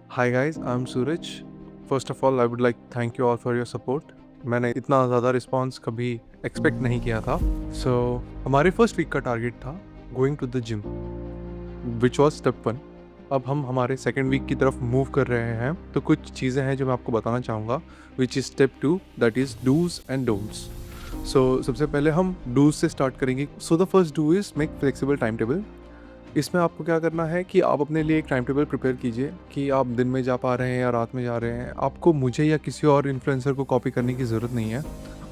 Hi guys, I'm Suraj. First of all, I would like to thank you all for your support. मैंने इतना ज़्यादा response कभी expect नहीं किया था. So हमारे फर्स्ट वीक का टारगेट था going to the gym, which was step 1. अब हम हमारे सेकेंड वीक की तरफ मूव कर रहे हैं, तो कुछ चीज़ें हैं जो मैं आपको बताना चाहूँगा, which is step 2, that is dos and don'ts. So सबसे पहले हम डूज से स्टार्ट करेंगे. So the first do is make flexible time table. इसमें आपको क्या करना है कि आप अपने लिए एक टाइम टेबल प्रिपेयर कीजिए कि आप दिन में जा पा रहे हैं या रात में जा रहे हैं. आपको मुझे या किसी और इन्फ्लुएंसर को कॉपी करने की ज़रूरत नहीं है.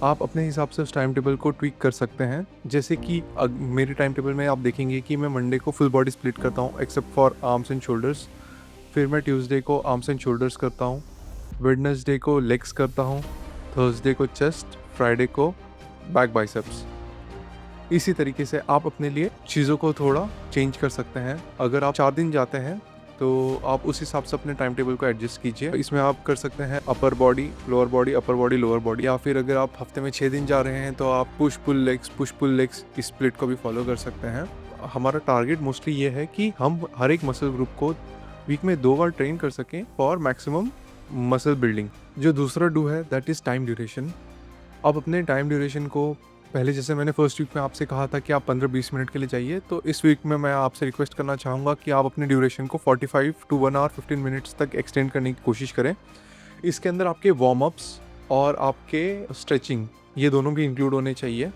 आप अपने हिसाब से उस टाइम टेबल को ट्वीक कर सकते हैं. जैसे कि मेरे टाइम टेबल में आप देखेंगे कि मैं मंडे को फुल बॉडी स्प्लिट करता हूँ except for arms and shoulders. फिर मैं ट्यूसडे को आर्म्स एंड शोल्डर्स करता हूँ, वेडनेसडे को लेग्स करता हूँ, थर्सडे को चेस्ट, फ्राइडे को बैक बाइसेप्स. इसी तरीके से आप अपने लिए चीज़ों को थोड़ा चेंज कर सकते हैं. अगर आप 4 दिन जाते हैं तो आप उस हिसाब से अपने टाइम टेबल को एडजस्ट कीजिए. इसमें आप कर सकते हैं upper body, lower body, upper body, lower body. या फिर अगर आप हफ्ते में 6 दिन जा रहे हैं तो आप पुश पुल लेग्स इस स्प्लिट को भी फॉलो कर सकते हैं. हमारा टारगेट मोस्टली ये है कि हम हर एक मसल ग्रुप को वीक में 2 बार ट्रेन कर सकें फॉर मैक्सिमम मसल बिल्डिंग. जो दूसरा डू है दैट इज़ टाइम ड्यूरेशन. अब अपने टाइम ड्यूरेशन को पहले जैसे मैंने फर्स्ट वीक में आपसे कहा था कि आप 15-20 मिनट के लिए जाइए, तो इस वीक में मैं आपसे रिक्वेस्ट करना चाहूँगा कि आप अपने ड्यूरेशन को 45 टू 1 आवर 15 मिनट्स तक एक्सटेंड करने की कोशिश करें. इसके अंदर आपके वार्म अप्स और आपके स्ट्रेचिंग ये दोनों भी इंक्लूड होने चाहिए.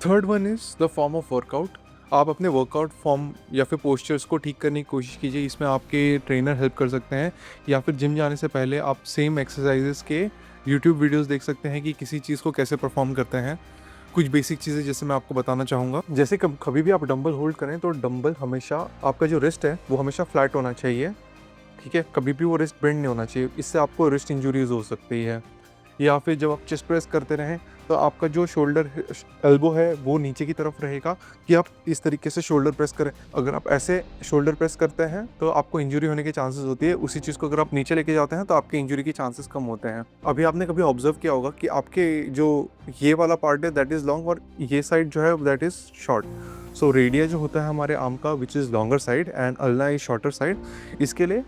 Third one is the form of workout. आप अपने वर्कआउट फॉर्म या फिर पोस्चर्स को ठीक करने की कोशिश कीजिए. इसमें आपके ट्रेनर हेल्प कर सकते हैं, या फिर जिम जाने से पहले आप सेम एक्सरसाइजेस के यूट्यूब वीडियोस देख सकते हैं कि किसी चीज़ को कैसे परफॉर्म करते हैं. कुछ बेसिक चीज़ें जैसे मैं आपको बताना चाहूँगा, जैसे कभी भी आप डंबल होल्ड करें तो डंबल हमेशा, आपका जो रिस्ट है वो हमेशा फ्लैट होना चाहिए. ठीक है, कभी भी वो रिस्ट बेंड नहीं होना चाहिए. इससे आपको रिस्ट इंजरीज हो सकती है. या फिर जब आप चेस्ट प्रेस करते रहें तो आपका जो शोल्डर एल्बो है वो नीचे की तरफ रहेगा, कि आप इस तरीके से शोल्डर प्रेस करें. अगर आप ऐसे शोल्डर प्रेस करते हैं तो आपको इंजरी होने के चांसेस होती है. उसी चीज़ को अगर आप नीचे लेके जाते हैं तो आपके इंजरी के चांसेस कम होते हैं. अभी आपने कभी ऑब्जर्व किया होगा कि आपके जो ये वाला पार्ट है दैट इज़ लॉन्ग और ये साइड जो है that is short. So radius जो होता है हमारे आर्म का which is longer side and ulna is shorter side. इसके लिए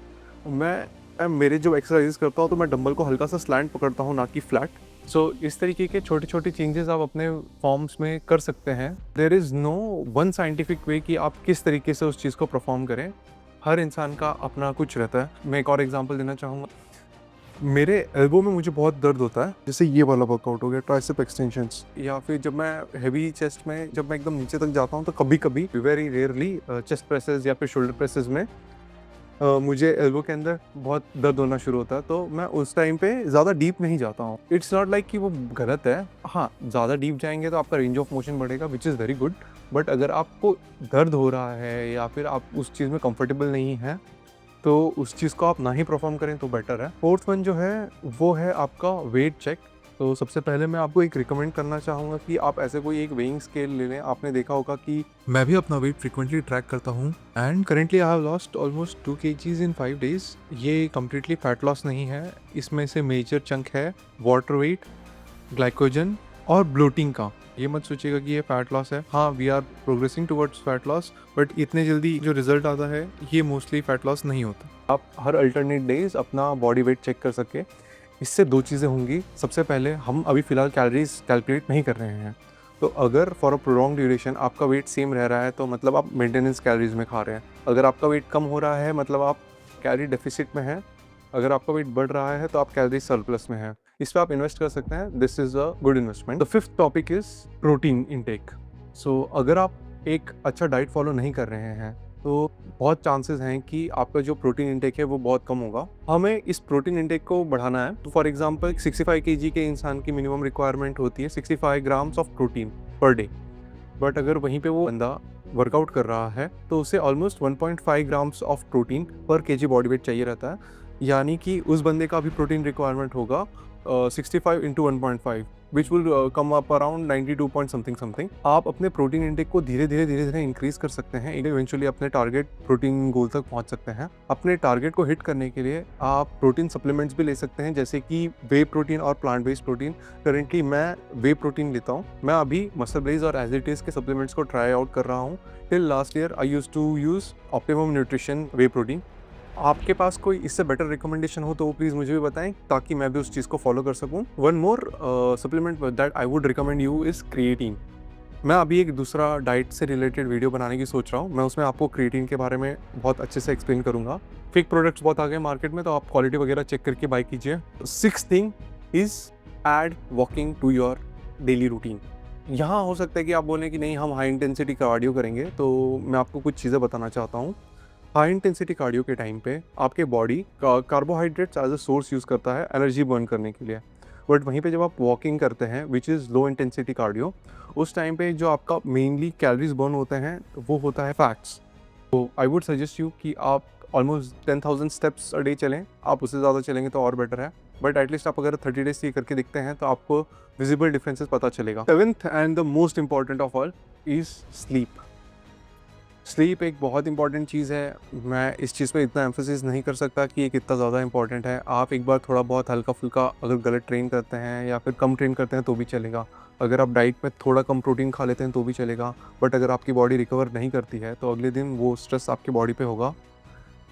मैं मेरे जो एक्सरसाइज करता हूँ तो मैं डंबल को हल्का सा स्लैंट पकड़ता हूँ, ना कि फ्लैट. सो इस तरीके के छोटे छोटे चेंजेस आप अपने फॉर्म्स में कर सकते हैं. There is no one scientific way कि आप किस तरीके से उस चीज़ को परफॉर्म करें. हर इंसान का अपना कुछ रहता है. मैं एक और एग्जांपल देना चाहूँगा. मेरे एल्बो में मुझे बहुत दर्द होता है, जैसे ये वाला वर्कआउट हो गया, ट्राइसेप एक्सटेंशंस, या फिर जब मैं हेवी चेस्ट में जब मैं एकदम नीचे तक जाता हूँ तो कभी कभी वेरी रेयरली चेस्ट प्रेसेस या फिर शोल्डर प्रेसेस में मुझे एल्बो के अंदर बहुत दर्द होना शुरू होता है. तो मैं उस टाइम पे ज़्यादा डीप नहीं जाता हूँ. इट्स नॉट लाइक कि वो गलत है. हाँ, ज़्यादा डीप जाएंगे तो आपका रेंज ऑफ मोशन बढ़ेगा which is very good. But अगर आपको दर्द हो रहा है या फिर आप उस चीज़ में कंफर्टेबल नहीं है तो उस चीज़ को आप ना ही परफॉर्म करें तो बेटर है. फोर्थ वन जो है वो है आपका वेट चेक. तो सबसे पहले मैं आपको एक रिकमेंड करना चाहूँगा कि आप ऐसे कोई एक वेइंग स्केल ले लें. आपने देखा होगा कि मैं भी अपना वेट फ्रिक्वेंटली ट्रैक करता हूँ and currently I have lost almost 2 kgs in 5 days. ये कम्प्लीटली फैट लॉस नहीं है. इसमें से मेजर चंक है वाटर वेट, ग्लाइकोजन और ब्लोटिंग का. ये मत सोचिएगा कि ये फैट लॉस है. हाँ, we are progressing towards fat loss, but इतने जल्दी जो रिजल्ट आता है ये मोस्टली फैट लॉस नहीं होता. आप हर अल्टरनेट डेज अपना बॉडी वेट चेक कर सके. इससे 2 चीज़ें होंगी. सबसे पहले हम अभी फ़िलहाल कैलोरीज कैलकुलेट नहीं कर रहे हैं, तो अगर फॉर अ प्रोलॉन्ग ड्यूरेशन आपका वेट सेम रह रहा है तो मतलब आप मेंटेनेंस कैलोरीज में खा रहे हैं. अगर आपका वेट कम हो रहा है मतलब आप कैलोरी डेफिसिट में हैं. अगर आपका वेट बढ़ रहा है तो आप कैलोरी सरप्लस में हैं. इस पर आप इन्वेस्ट कर सकते हैं. This is a good investment. The fifth topic is protein intake. So अगर आप एक अच्छा डाइट फॉलो नहीं कर रहे हैं तो बहुत चांसेस हैं कि आपका जो प्रोटीन इंटेक है वो बहुत कम होगा. हमें इस प्रोटीन इंटेक को बढ़ाना है. तो फॉर एग्जांपल 65 kg के इंसान की मिनिमम रिक्वायरमेंट होती है 65 grams of protein per day. But अगर वहीं पे वो बंदा वर्कआउट कर रहा है तो उसे ऑलमोस्ट 1.5 ग्राम्स ऑफ प्रोटीन पर kg बॉडी वेट चाहिए रहता है. यानी कि उस बंदे का भी प्रोटीन रिक्वायरमेंट होगा 65 into 1.5 which will come up around 92 point something. आप अपने प्रोटीन इंटेक को धीरे धीरे इंक्रीज कर सकते हैं, इवेंचुअली अपने टारगेट प्रोटीन गोल तक पहुंच सकते हैं। अपने टारगेट को हिट करने के लिए आप प्रोटीन सप्लीमेंट्स भी ले सकते हैं, जैसे कि वे प्रोटीन और प्लांट बेस्ड प्रोटीन। करेंटली मैं वे प्रोटीन लेता हूँ। मैं अभी मसल ब्लेज और एज इट इज के सप्लीमेंट्स को ट्राई आउट कर रहा हूँ। Till last year I used to use Optimum Nutrition whey protein. आपके पास कोई इससे बेटर रिकमेंडेशन हो तो प्लीज़ मुझे भी बताएं, ताकि मैं भी उस चीज़ को फॉलो कर सकूं। One more supplement that I would recommend you is creatine. मैं अभी एक दूसरा डाइट से रिलेटेड वीडियो बनाने की सोच रहा हूँ। मैं उसमें आपको क्रिएटिन के बारे में बहुत अच्छे से एक्सप्लेन करूँगा। फेक प्रोडक्ट्स बहुत आ गए मार्केट में, तो आप क्वालिटी वगैरह चेक करके बाय कीजिए। 6th thing is add walking to your daily routine. यहाँ हो सकता है कि आप बोलें कि नहीं, हम हाई इंटेंसिटी कार्डियो करेंगे, तो मैं आपको कुछ चीज़ें बताना चाहता हूँ। हाई इंटेंसिटी कार्डियो के टाइम पे आपके body carbohydrates as a source use करता है एनर्जी बर्न करने के लिए। बट वहीं पे जब आप वॉकिंग करते हैं which is low intensity cardio, उस टाइम पे जो आपका मेनली कैलोरीज बर्न होते हैं वो होता है फैट्स। तो आई वुड सजेस्ट यू कि आप ऑलमोस्ट 10,000 स्टेप्स अ डे चलें। आप उससे ज़्यादा चलेंगे तो और बेटर है, बट एटलीस्ट आप अगर 30 डेज ये करके दिखते हैं तो आपको विजिबल डिफरेंसेस पता चलेगा। 7th and the most important of all is sleep. Sleep एक बहुत इंपॉर्टेंट चीज़ है। मैं इस चीज़ पे इतना एम्फोसिस नहीं कर सकता कि ये कितना ज़्यादा इंपॉर्टेंट है। आप एक बार थोड़ा बहुत हल्का फुल्का अगर गलत ट्रेन करते हैं या फिर कम ट्रेन करते हैं तो भी चलेगा। अगर आप डाइट में थोड़ा कम प्रोटीन खा लेते हैं तो भी चलेगा, बट अगर आपकी बॉडी रिकवर नहीं करती है तो अगले दिन वो स्ट्रेस आपकी बॉडी पे होगा।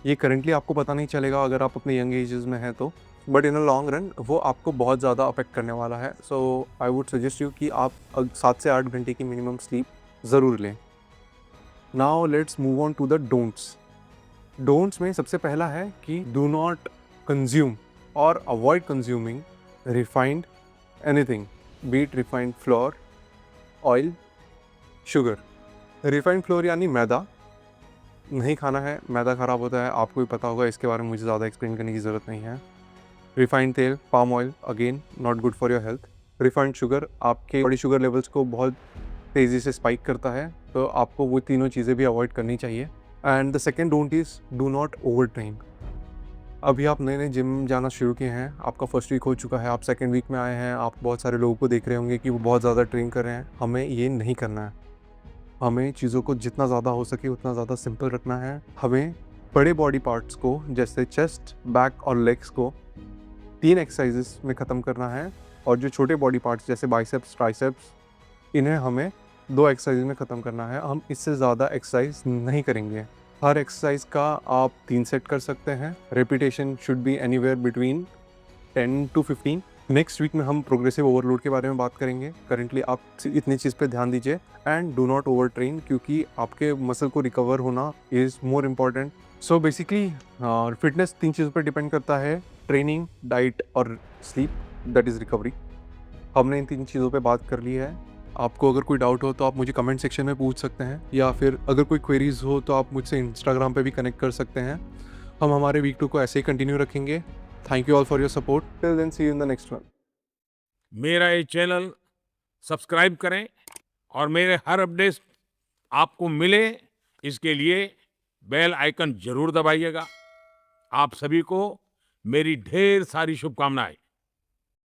ये करेंटली आपको पता नहीं चलेगा अगर आप अपने यंग एजेस में हैं तो, but in a long run वो आपको बहुत ज़्यादा अफेक्ट करने वाला है। सो आई वुड सजेस्ट यू कि आप 7 से 8 घंटे की मिनिमम स्लीप ज़रूर लें। Now let's move on to the don'ts. Don'ts में सबसे पहला है कि डू नॉट कंज्यूम और avoid consuming refined anything, be it refined flour, oil, sugar. Refined flour यानी मैदा नहीं खाना है, मैदा ख़राब होता है, आपको भी पता होगा, इसके बारे में मुझे ज़्यादा एक्सप्लेन करने की ज़रूरत नहीं है। रिफाइंड तेल, palm oil, again not good for your health. Refined sugar आपके बॉडी शुगर लेवल्स को बहुत तेज़ी से स्पाइक करता है, तो आपको वो तीनों चीज़ें भी अवॉइड करनी चाहिए। And the second don't is do not over train. अभी आप नए नए जिम जाना शुरू किए हैं, आपका फर्स्ट वीक हो चुका है, आप सेकेंड वीक में आए हैं, आप बहुत सारे लोगों को देख रहे होंगे कि वो बहुत ज़्यादा ट्रेन कर रहे हैं। हमें ये नहीं करना है। हमें चीज़ों को जितना ज़्यादा हो सके उतना ज़्यादा सिंपल रखना है। हमें बड़े बॉडी पार्ट्स को जैसे चेस्ट, बैक और लेग्स को 3 एक्सरसाइजेस में ख़त्म करना है, और जो छोटे बॉडी पार्ट्स जैसे बाइसेप्स, ट्राइसेप्स, इन्हें हमें 2 एक्सरसाइज में ख़त्म करना है। हम इससे ज़्यादा एक्सरसाइज नहीं करेंगे। हर एक्सरसाइज का आप 3 सेट कर सकते हैं। Repetition should be anywhere between 10 to 15। Next week में हम प्रोग्रेसिव ओवरलोड के बारे में बात करेंगे। करेंटली आप इतनी चीज़ पे ध्यान दीजिए and do not over train, क्योंकि आपके मसल को रिकवर होना is more important. So basically fitness 3 चीज़ों पर डिपेंड करता है, ट्रेनिंग, डाइट और स्लीप, दैट इज़ रिकवरी। हमने इन 3 चीज़ों पे बात कर ली है। आपको अगर कोई डाउट हो तो आप मुझे कमेंट सेक्शन में पूछ सकते हैं, या फिर अगर कोई क्वेरीज हो तो आप मुझसे इंस्टाग्राम पे भी कनेक्ट कर सकते हैं। हम हमारे वीक 2 को ऐसे ही कंटिन्यू रखेंगे। Thank you all for your support. Till then, see you in the next one. मेरा ये चैनल सब्सक्राइब करें और मेरे हर अपडेट आपको मिले, इसके लिए बेल आइकन जरूर दबाइएगा। आप सभी को मेरी ढेर सारी शुभकामनाएं।